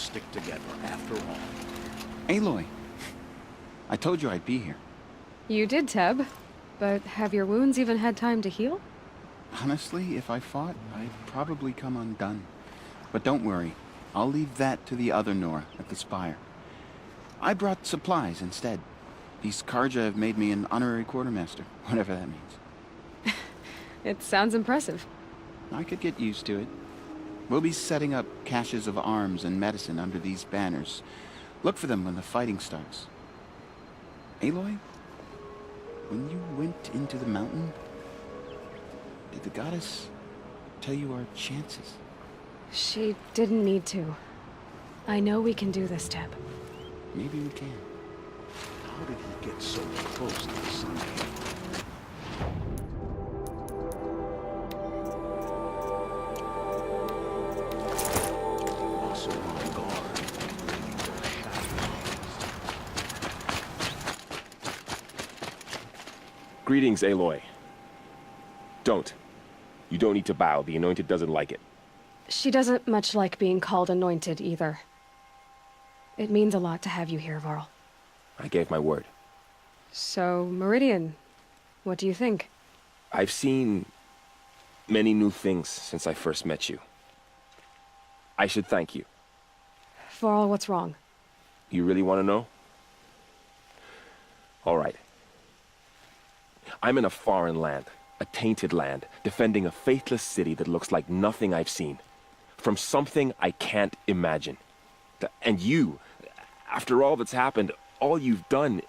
stick together after all. Aloy, I told you I'd be here. You did, Teb. But have your wounds even had time to heal? Honestly, if I fought, I'd probably come undone. But don't worry, I'll leave that to the other Nora at the Spire. I brought supplies instead. These Karja have made me an honorary quartermaster, whatever that means. It sounds impressive. I could get used to it. We'll be setting up caches of arms and medicine under these banners. Look for them when the fighting starts. Aloy, when you went into the mountain, did the goddess tell you our chances? She didn't need to. I know we can do this, Teb. Maybe we can. How did he get so close to the sun? Also on guard, waiting for a shadow. Greetings, Aloy. Don't. You don't need to bow. The Anointed doesn't like it. She doesn't much like being called anointed, either. It means a lot to have you here, Varl. I gave my word. So, Meridian, what do you think? I've seen many new things since I first met you. I should thank you. Varl, what's wrong? You really want to know? All right. I'm in a foreign land, a tainted land, defending a faithless city that looks like nothing I've seen. From something I can't imagine. And you, after all that's happened, all you've done,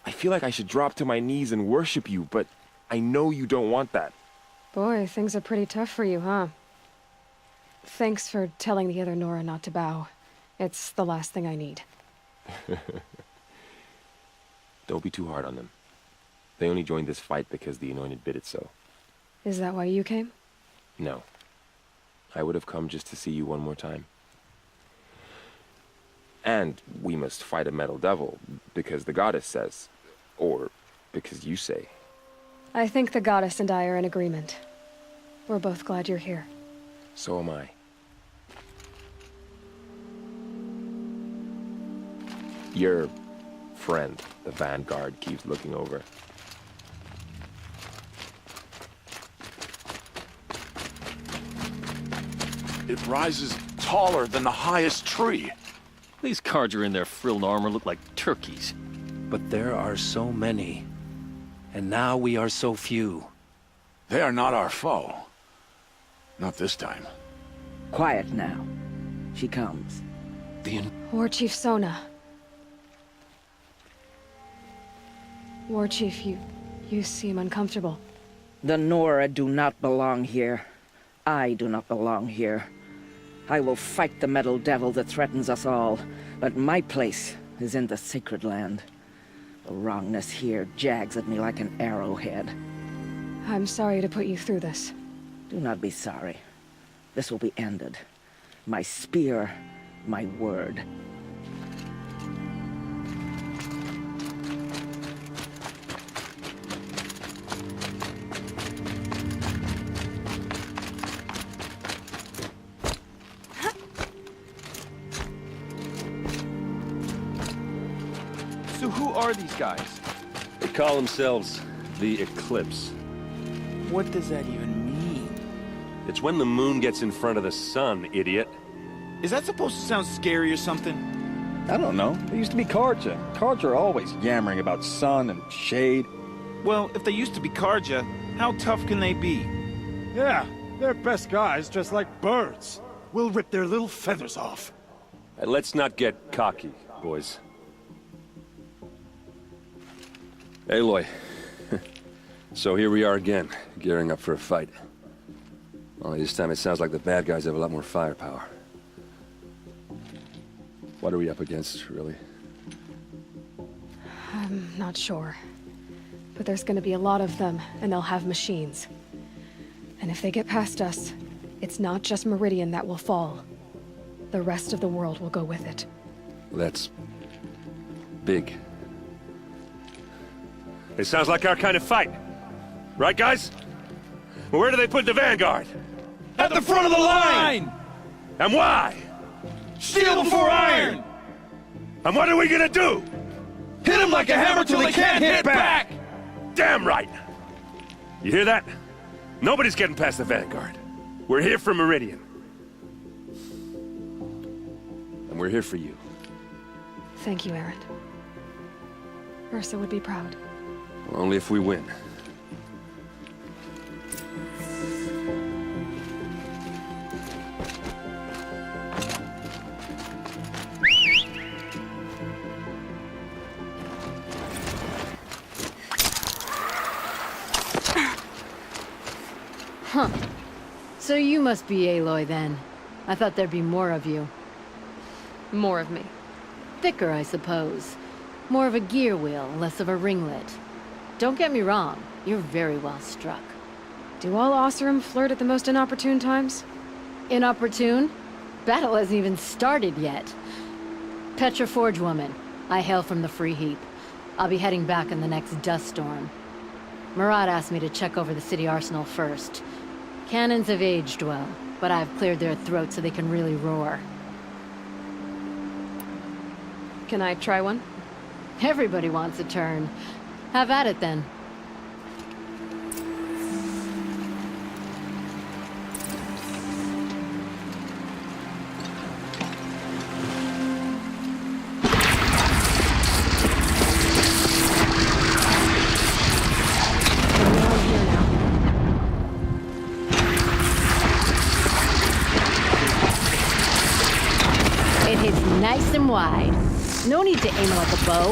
I feel like I should drop to my knees and worship you, but I know you don't want that. Boy, things are pretty tough for you, huh? Thanks for telling the other Nora not to bow. It's the last thing I need. Don't be too hard on them. They only joined this fight because the Anointed bid it so. Is that why you came? No. I would have come just to see you one more time. And we must fight a metal devil, because the goddess says. Or because you say. I think the goddess and I are in agreement. We're both glad you're here. So am I. Your friend, the Vanguard, keeps looking over. It rises taller than the highest tree. These Karja in their frilled armor look like turkeys. But there are so many. And now we are so few. They are not our foe. Not this time. Quiet now. She comes. War Chief Sona. War Chief, you seem uncomfortable. The Nora do not belong here. I do not belong here. I will fight the metal devil that threatens us all, but my place is in the sacred land. The wrongness here jags at me like an arrowhead. I'm sorry to put you through this. Do not be sorry. This will be ended. My spear, my word. So who are these guys? They call themselves the Eclipse. What does that even mean? It's when the moon gets in front of the sun, idiot. Is that supposed to sound scary or something? I don't know. They used to be Karja. Karja are always yammering about sun and shade. Well, if they used to be Karja, how tough can they be? Yeah, they're best guys dressed like birds. We'll rip their little feathers off. And let's not get cocky, boys. Aloy. So here we are again, gearing up for a fight. Only this time it sounds like the bad guys have a lot more firepower. What are we up against, really? I'm not sure. But there's gonna be a lot of them, and they'll have machines. And if they get past us, it's not just Meridian that will fall. The rest of the world will go with it. That's big. It sounds like our kind of fight. Right, guys? Where do they put the Vanguard? At the front of the line! And why? Steel before iron! And what are we gonna do? Hit him like a hammer till he can't hit back! Damn right! You hear that? Nobody's getting past the Vanguard. We're here for Meridian. And we're here for you. Thank you, Erend. Ursa would be proud. Well, only if we win. Huh. So you must be Aloy then. I thought there'd be more of you. More of me. Thicker, I suppose. More of a gear wheel, less of a ringlet. Don't get me wrong, you're very well struck. Do all Oseram flirt at the most inopportune times? Inopportune? Battle hasn't even started yet. Petra Forge woman. I hail from the Free Heap. I'll be heading back in the next dust storm. Murad asked me to check over the city arsenal first. Cannons have aged well, but I've cleared their throats so they can really roar. Can I try one? Everybody wants a turn. Have at it then. It hits nice and wide. No need to aim it like a bow.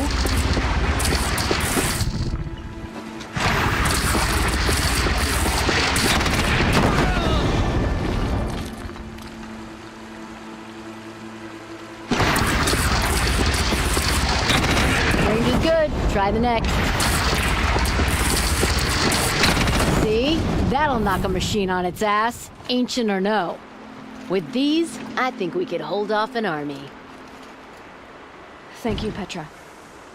Range is good. Try the next. See? That'll knock a machine on its ass, ancient or no. With these, I think we could hold off an army. Thank you, Petra.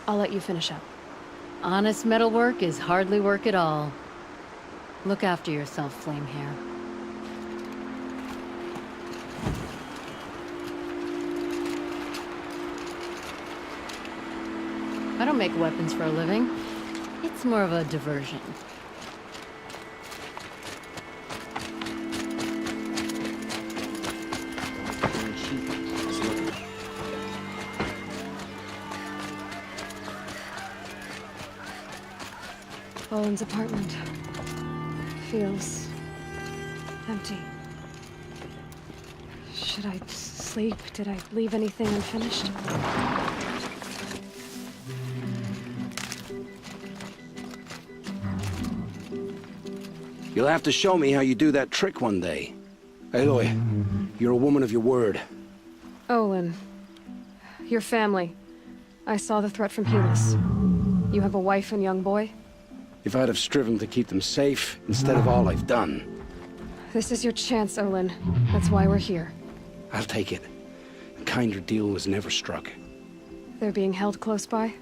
I'll let you finish up. Honest metalwork is hardly work at all. Look after yourself, Flamehair. I don't make weapons for a living. It's more of a diversion. Owen's apartment feels empty. Should I sleep? Did I leave anything unfinished? You'll have to show me how you do that trick one day. Aloy, you're a woman of your word. Olin, your family. I saw the threat from Helis. You have a wife and young boy? If I'd have striven to keep them safe, instead of all I've done. This is your chance, Olin. That's why we're here. I'll take it. A kinder deal was never struck. They're being held close by?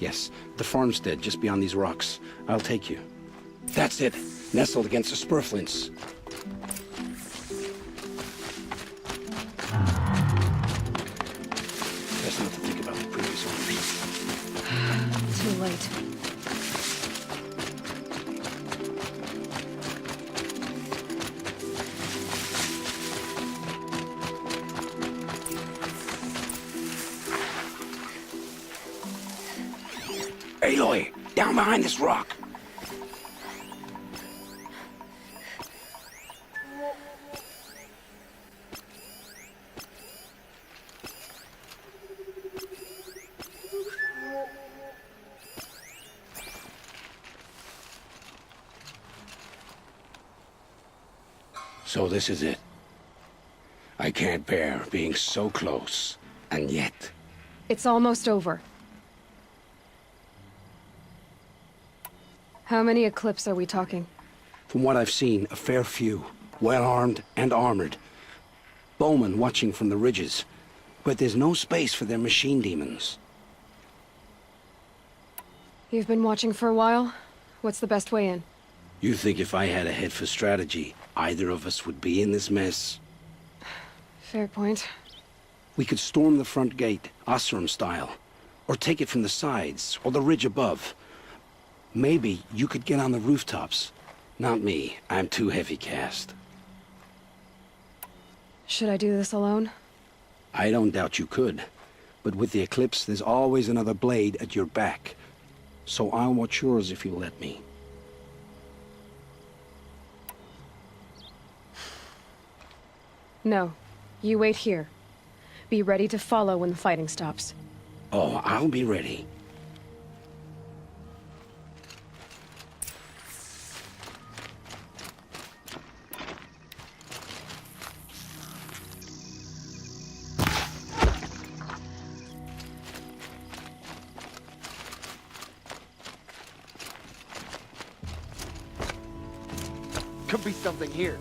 Yes, the farmstead just beyond these rocks. I'll take you. That's it. Nestled against the spurflints. Best not to think about the previous owners. Too late. Aloy, down behind this rock. So this is it. I can't bear being so close, and yet... It's almost over. How many Eclipse are we talking? From what I've seen, a fair few. Well-armed and armored. Bowmen watching from the ridges. But there's no space for their machine demons. You've been watching for a while? What's the best way in? You think if I had a head for strategy, either of us would be in this mess? Fair point. We could storm the front gate, Osram style, or take it from the sides, or the ridge above. Maybe you could get on the rooftops. Not me. I'm too heavy cast. Should I do this alone? I don't doubt you could. But with the Eclipse, there's always another blade at your back. So I'll watch yours if you'll let me. No. You wait here. Be ready to follow when the fighting stops. Oh, I'll be ready. Could be something here.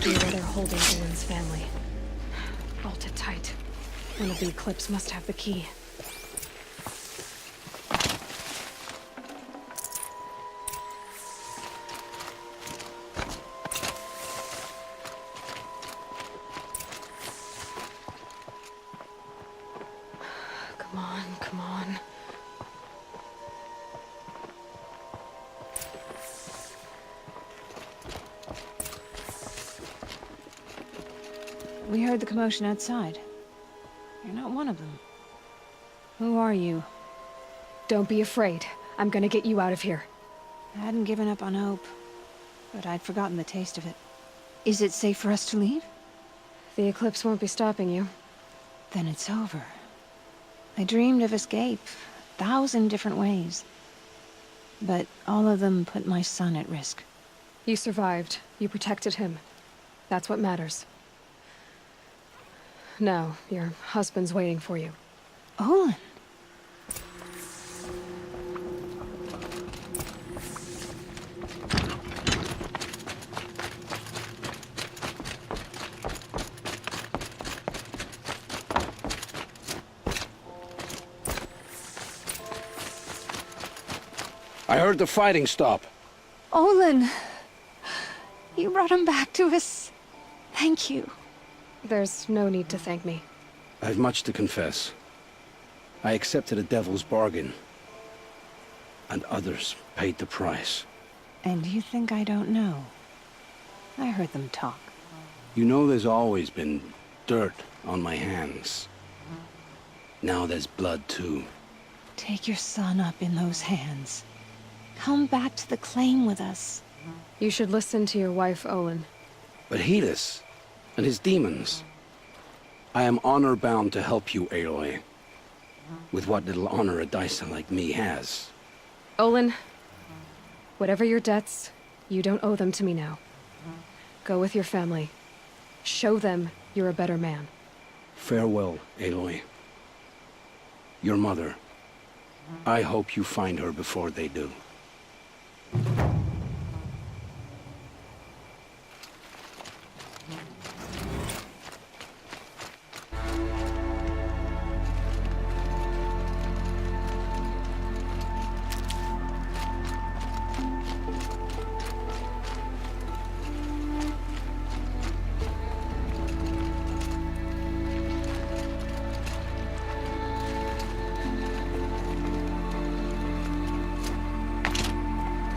Where they're holding Owen's family. Bolted tight. One of the Eclipse must have the key. Come on, come on. We heard the commotion outside. You're not one of them. Who are you? Don't be afraid. I'm gonna get you out of here. I hadn't given up on hope, but I'd forgotten the taste of it. Is it safe for us to leave? The Eclipse won't be stopping you. Then it's over. I dreamed of escape, 1,000 different ways. But all of them put my son at risk. You survived. You protected him. That's what matters. Now, your husband's waiting for you. Olin! I heard the fighting stop. Olin! You brought him back to us. Thank you. There's no need to thank me. I've much to confess. I accepted a devil's bargain. And others paid the price. And you think I don't know? I heard them talk. You know there's always been dirt on my hands. Now there's blood too. Take your son up in those hands. Come back to the claim with us. You should listen to your wife, Olin. But Helis and his demons. I am honor-bound to help you, Aloy. With what little honor a Dyson like me has. Olin, whatever your debts, you don't owe them to me now. Go with your family. Show them you're a better man. Farewell, Aloy. Your mother. I hope you find her before they do.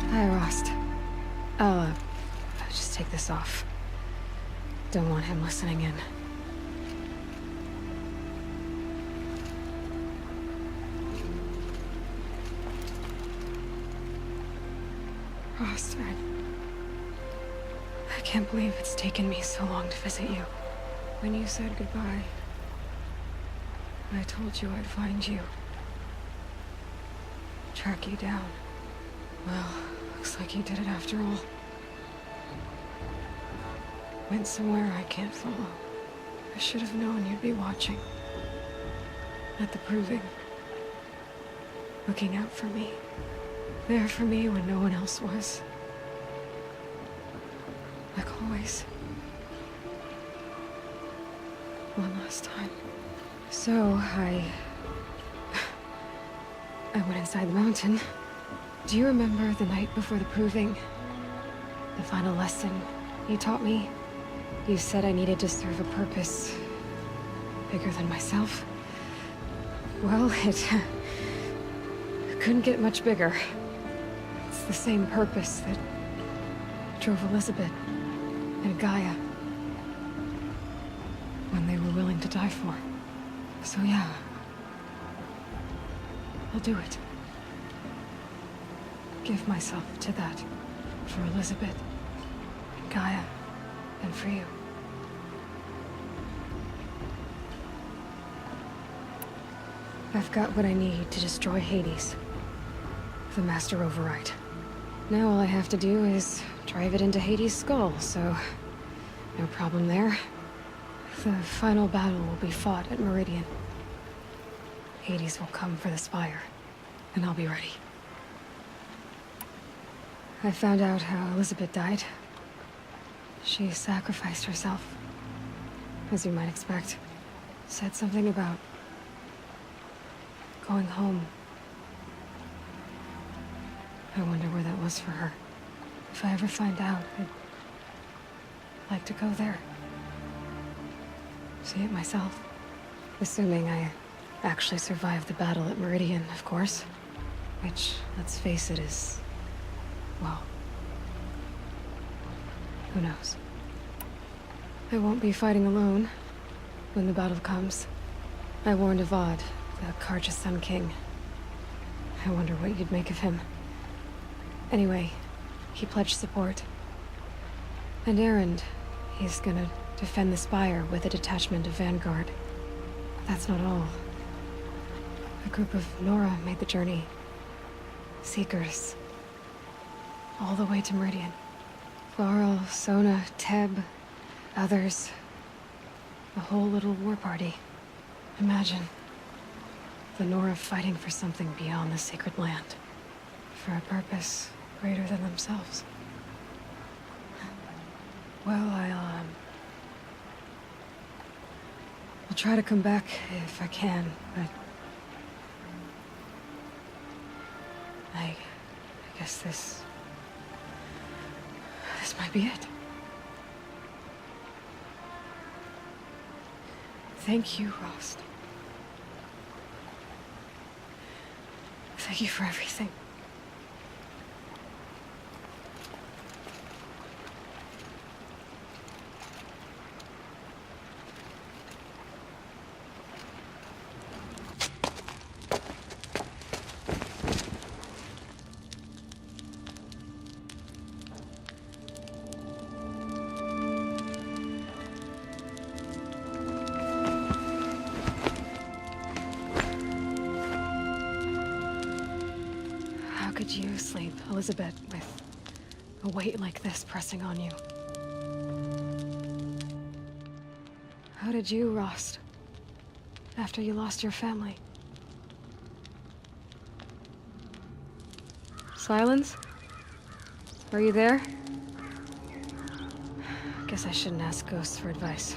Hi, Rost. I'll just take this off. Don't want him listening in. Rost, I can't believe it's taken me so long to visit you. When you said goodbye, I told you I'd find you. Track you down. Well, looks like you did it after all. Went somewhere I can't follow. I should have known you'd be watching. At the proving. Looking out for me. There for me when no one else was. Like always. One last time. So, I went inside the mountain. Do you remember the night before the proving? The final lesson you taught me? You said I needed to serve a purpose bigger than myself. Well, it couldn't get much bigger. It's the same purpose that drove Elizabeth and Gaia when they were willing to die for. So yeah, I'll do it. Give myself to that. For Elizabeth, Gaia, and for you. I've got what I need to destroy Hades. The Master Override. Now all I have to do is drive it into Hades' skull, so no problem there. The final battle will be fought at Meridian. Hades will come for the Spire, and I'll be ready. I found out how Elizabeth died. She sacrificed herself, as you might expect. Said something about going home. I wonder where that was for her. If I ever find out, I'd like to go there. See it myself. Assuming I actually survived the battle at Meridian, of course. Which, let's face it, is... well... who knows? I won't be fighting alone when the battle comes. I warned Avad, the Carja Sun King. I wonder what you'd make of him. Anyway, he pledged support. And Erend, he's gonna defend the Spire with a detachment of Vanguard. That's not all. A group of Nora made the journey. Seekers. All the way to Meridian. Varl, Sona, Teb, others. A whole little war party. Imagine. The Nora fighting for something beyond the sacred land. For a purpose greater than themselves. Well, I'll try to come back if I can, but... I guess this might be it. Thank you, Rost. Thank you for everything. could you sleep, Elizabeth, with a weight like this pressing on you? How did you, Rost? After you lost your family? Silence? Are you there? Guess I shouldn't ask ghosts for advice.